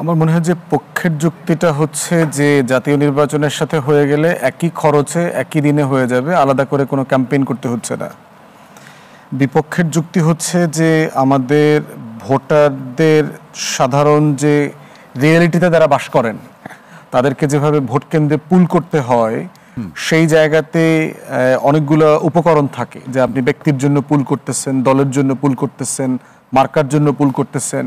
আমার মনে হয় যে পক্ষের যুক্তিটা হচ্ছে যে জাতীয় নির্বাচনের সাথে হয়ে গেলে একই খরচে একই দিনে হয়ে যাবে, আলাদা করে কোনো ক্যাম্পেইন করতে হচ্ছে না। বিপক্ষের যুক্তি হচ্ছে যে আমাদের ভোটারদের সাধারণ যে রিয়েলিটিতে যারা বাস করেন তাদেরকে যেভাবে ভোট কেন্দ্রে পুল করতে হয় সেই জায়গাতে অনেকগুলো উপকরণ থাকে, যে আপনি ব্যক্তির জন্য পুল করতেছেন, দলের জন্য পুল করতেছেন, মার্কার জন্য পুল করতেছেন।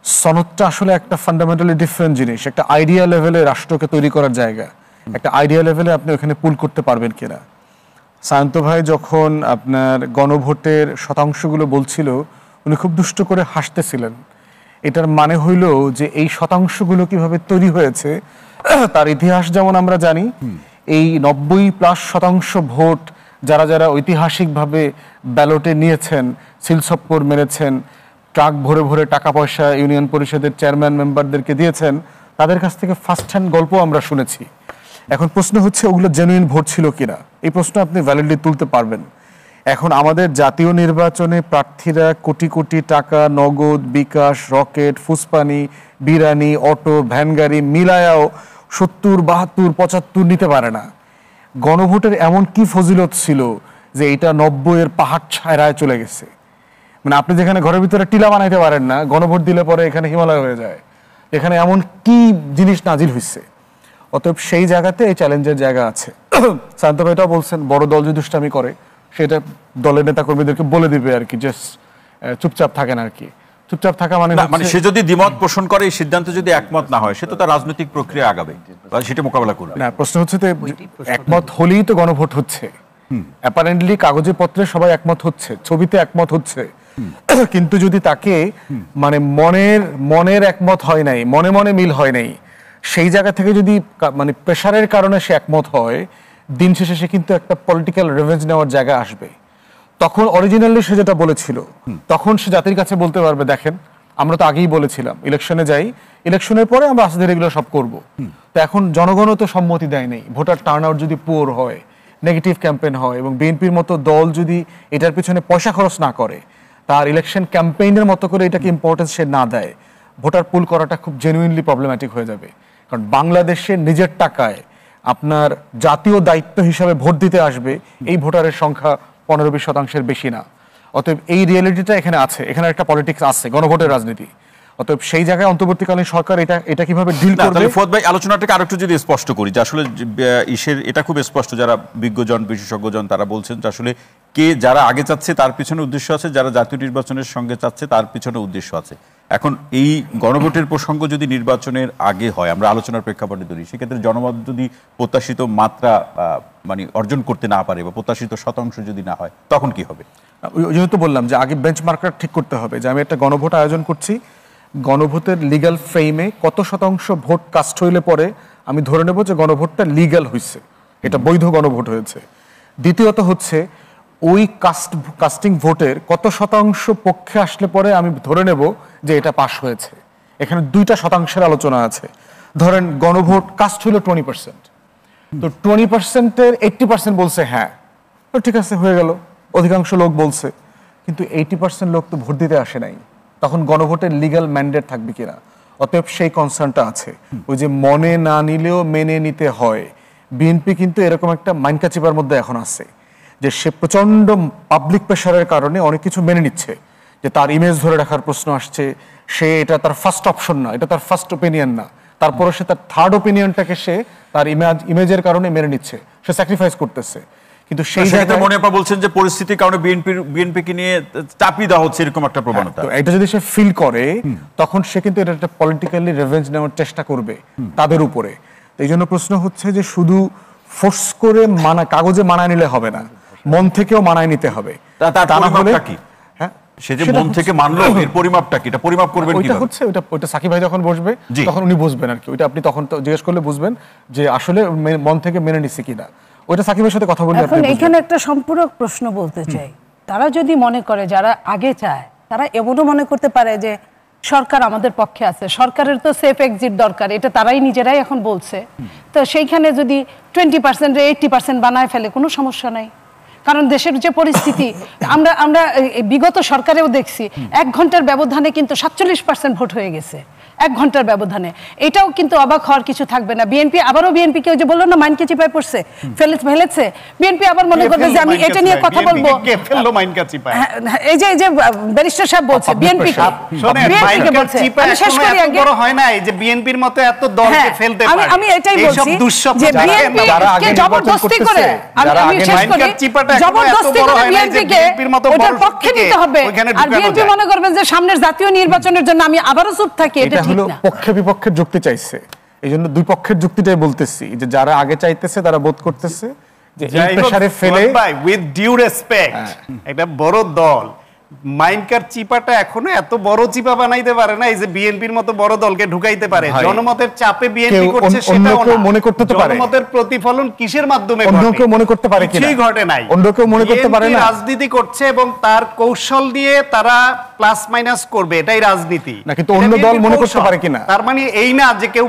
সনদটা আসলে একটা ফান্ডামেন্টালি ডিফারেন্ট জিনিস। একটা আইডিয়া লেভেলে রাষ্ট্রকে তৈরি করার জায়গা, একটা আইডিয়া লেভেলে আপনি ওখানে পুল করতে পারবেন কিনা। সায়ন্ত ভাই যখন আপনার গণভোটের শতাংশগুলো বলছিল উনি খুব দুষ্ট করে হাসতেছিলেন। এটার মানে হইল যে এই শতাংশগুলো কিভাবে তৈরি হয়েছে তার ইতিহাস যেমন আমরা জানি, এই 90+ ভোট যারা যারা ঐতিহাসিকভাবে ব্যালটে নিয়েছেন, সিলসপ্পর মেরেছেন, ট্রাক ভরে ভরে টাকা পয়সা ইউনিয়ন পরিষদের চেয়ারম্যান মেম্বারদেরকে দিয়েছেন, তাদের কাছ থেকে ফার্স্ট হ্যান্ড গল্প আমরা শুনেছি। এখন প্রশ্ন হচ্ছে ওগুলো জেনুইন ভোট ছিল কিনা, এই প্রশ্ন আপনি ভ্যালিডলি তুলতে পারবেন। এখন আমাদের জাতীয় নির্বাচনে প্রার্থীরা কোটি কোটি টাকা নগদ, বিকাশ, রকেট, ফুসপানি, বিরানি, অটো, ভ্যান গাড়ি মিলায়াও 70, 72, 75 নিতে পারে না। গণভোটের এমন কি ফজিলত ছিল যে এটা 90-এর পাহাড় ছায়রায় চলে গেছে। মানে আপনি যেখানে ঘরের ভিতরে টিলা বানাইতে পারেন না, গণভোট দিলে পরে এখানে হিমালয় হয়ে যায়। এখানে এমন কি জিনিস নাজিল হয়েছে। অতএব সেই জায়গাতে এই চ্যালেঞ্জের জায়গা আছে। শান্ত ভাইটাও বলছেন বড় দল যদি দুষ্টামি করে সেটা দলের নেতা কর্মীদেরকে বলে দিবে আর কি, জাস্ট চুপচাপ থাকেন আর কি। চুপচাপ থাকা মানে সে যদি দ্বিমত পোষণ করে, এই সিদ্ধান্ত যদি একমত না হয়, সে তো তার রাজনৈতিক প্রক্রিয়া আগাবে, সেটা মোকাবেলা করবে না। প্রশ্ন হচ্ছে যে একমত হলেই তো গণভোট হচ্ছে। অ্যাপারেন্টলি কাগজে পত্রে সবাই একমত হচ্ছে, ছবিতে একমত হচ্ছে, কিন্তু যদি তাকে মানে মনের একমত হয় নাই, মনে মনে মিল হয় নাই, সেই জায়গা থেকে যদি মানে প্রেশারের কারণে সে একমত হয়, দিন শেষে সে কিন্তু একটা পলিটিক্যাল রিভেঞ্জ নেওয়ার জায়গা আসবে। তখন অরিজিনালি সে যেটা বলেছিল তখন সে জাতির কাছে বলতে পারবে, দেখেন আমরা তো আগেই বলেছিলাম ইলেকশনে যাই, ইলেকশনের পরে আমরা আস্তে ধীরে এগুলো সব করবো। তো এখন জনগণও তো সম্মতি দেয় নাই। ভোটার টার্ন আউট যদি পুয়ার হয়, নেগেটিভ ক্যাম্পেইন হয়, এবং বিএনপির মতো দল যদি এটার পিছনে পয়সা খরচ না করে, তার ইলেকশন ক্যাম্পেইনের মতো করে এটাকে ইম্পর্টেন্স সে না দেয়, ভোটার পুল করাটা খুব জেনুইনলি প্রবলেম্যাটিক হয়ে যাবে। কারণ বাংলাদেশে নিজের টাকায় আপনার জাতীয় দায়িত্ব হিসাবে ভোট দিতে আসবে এই ভোটারের সংখ্যা 15-20% বেশি না। অতএব এই রিয়েলিটিটা এখানে আছে, এখানে একটা পলিটিক্স আছে, গণভোটের রাজনীতি। অতএব সেই জায়গায় অন্তর্বর্তীকালীন সরকার এটা কিভাবে ডিল করবে। ফুয়াদ ভাই, আলোচনাটাকে আরেকটু যদি স্পষ্ট করি, যে আসলে এটা খুব স্পষ্ট, যারা বিজ্ঞজন বিশেষজ্ঞজন তারা বলছেন যে আসলে কে যারা আগে চাচ্ছে তার পিছনে উদ্দেশ্য আছে, যারা জাতীয় নির্বাচনের সঙ্গে চাচ্ছে তার পিছনে উদ্দেশ্য আছে। এখন এই গণভোটের প্রসঙ্গ যদি নির্বাচনের আগে হয়, আমরা আলোচনার প্রেক্ষাপটে ধরি, সেক্ষেত্রে জনমত যদি প্রত্যাশিত মাত্রা মানে অর্জন করতে না পারে বা প্রত্যাশিত শতাংশ যদি না হয়, তখন কি হবে? ওই জন্য তো বললাম যে আগে বেঞ্চমার্কটা ঠিক করতে হবে, যে আমি একটা গণভোট আয়োজন করছি, গণভোটের লিগ্যাল ফ্রেমে কত শতাংশ ভোট কাস্ট হইলে পরে আমি ধরে নেব যে গণভোটটা লিগ্যাল হয়েছে, এটা বৈধ গণভোট হয়েছে। দ্বিতীয়ত হচ্ছে ওই কাস্টিং ভোটের কত শতাংশ পক্ষে আসলে পরে আমি ধরে নেব যে এটা পাস হয়েছে। এখানে 2টা শতাংশের আলোচনা আছে। ধরেন গণভোট কাস্ট হইল 20%, তো 20%-এর 80% বলছে হ্যাঁ, তো ঠিক আছে হয়ে গেল, অধিকাংশ লোক বলছে। কিন্তু 80% লোক তো ভোট দিতে আসে নাই, তখন গণভোটের লিগ্যাল ম্যান্ডেট থাকবে কিনা। অতএব সেই কনসার্নটা আছে, ওই যে মনে না নিলেও মেনে নিতে হয়। বিএনপি কিন্তু এরকম একটা মাইনকাচিপার মধ্যে এখন আছে, যে সে প্রচন্ড পাবলিক প্রেশারের কারণে অনেক কিছু মেনে নিচ্ছে, যে তার ইমেজ ধরে রাখার প্রশ্ন আসছে, সে এটা তার ফার্স্ট অপশন না, এটা তার ফার্স্ট ওপিনিয়ন না, তারপরে সে তার থার্ড ওপিনিয়নটাকে সে তার ইমেজের কারণে মেনে নিচ্ছে, সে স্যাক্রিফাইস করতেছে। কিন্তু সেই জায়গায় মনে আপা বলছেন যে পরিস্থিতির কারণে বিএনপিকে নিয়ে চাপিয়ে দেওয়া হচ্ছে, এরকম একটা প্রবণতা। তো এটা যদি সে ফিল করে, তখন সে কিন্তু এটা একটা পলিটিক্যালি রিভেঞ্জ নেওয়ার চেষ্টা করবে তাদের উপরে। এই জন্য প্রশ্ন হচ্ছে যে শুধু ফোর্স করে কাগজে মানায় নিলে হবে না, মন থেকেও মানায় নিতে হবে। সে যে মন থেকে মানলো, এর পরিমাপটা কি? এটা পরিমাপ করবেন কিভাবে? ওইটা হচ্ছে ওইটা সাকিব ভাই যখন বসবে তখন উনি বুঝবেন আর কি। ওইটা আপনি তখন তো জিজ্ঞেস করলে বুঝবেন যে আসলে মন থেকে মেনে নিচ্ছে কিনা। ওইটা সাকিবের সাথে কথা বললে আপনি বুঝবেন। এখানে একটা সম্পূরক প্রশ্ন বলতে চাই, তারা যদি মনে করে, যারা আগে চায়, তারা এমনও মনে করতে পারে যে সরকার আমাদের পক্ষে আছে, সরকারের তো সেফ এক্সিট দরকার, এটা তারাই নিজেরাই এখন বলছে। তো সেইখানে যদি 20% 80% বানায় ফেলে কোনো সমস্যা নাই, কারণ দেশের যে পরিস্থিতি আমরা আমরা এই বিগত সরকারেও দেখছি 1 ঘন্টার ব্যবধানে কিন্তু 47% ভোট হয়ে গেছে 1 ঘন্টার ব্যবধানে। এটাও কিন্তু অবাক হওয়ার কিছু থাকবে না। বিএনপি আবারও বিএনপি কেউ যে বললো না মাইনকে চিপায় পড়ছে ফেলেছে, বিএনপি আবার মনে করবে যে আমি এটা নিয়ে কথা বলবো। এই যে ব্যারিস্টার সাহেব বলছে বিএনপি আমি শেষ করি আগে বড় হয় না এই যে বিএনপির মতো এত দলকে ফেলতে পারে। আমি এটাই বলছি যে বিএনপি কে জবরদস্তি করে আমি শেষ করি জবরদস্তি করে বিএনপি কে ওটার পক্ষে নিতে হবে। আর বিএনপি মনে করবেন যে সামনের জাতীয় নির্বাচনের জন্য আমি আবারও চুপ থাকি, এটা ঠিক না। পক্ষে বিপক্ষের যুক্তি চাইছে, এই জন্য দুই পক্ষের যুক্তিটাই বলতেছি যে যারা আগে চাইতেছে তারা বোধ করতেছে যে এই প্রেসারে ফেলে উইথ ডিউ রেসপেক্ট একটা বড় দল মাইনকার চিপাটা এখনো এত বড় চিপা বানাইতে পারে না এই যে বিএনপির মতো বড় দলকে ঢুকাইতে পারে। জনমতের চাপে বিএনপি করছে সেটাও না, মনে করতে তো পারে জনমতের প্রতিফলন কিসের মাধ্যমে ঘটে? অন্য কেউ মনে করতে পারে কিনা? কিছুই ঘটে নাই। অন্য কেউ মনে করতে পারে না। রাজনীতি করছে এবং তার কৌশল দিয়ে তারা প্লাস মাইনাস করবে, এটাই রাজনীতি। না কিন্তু অন্য দল মনে করতে পারে কিনা? তার মানে এই না যে কেউ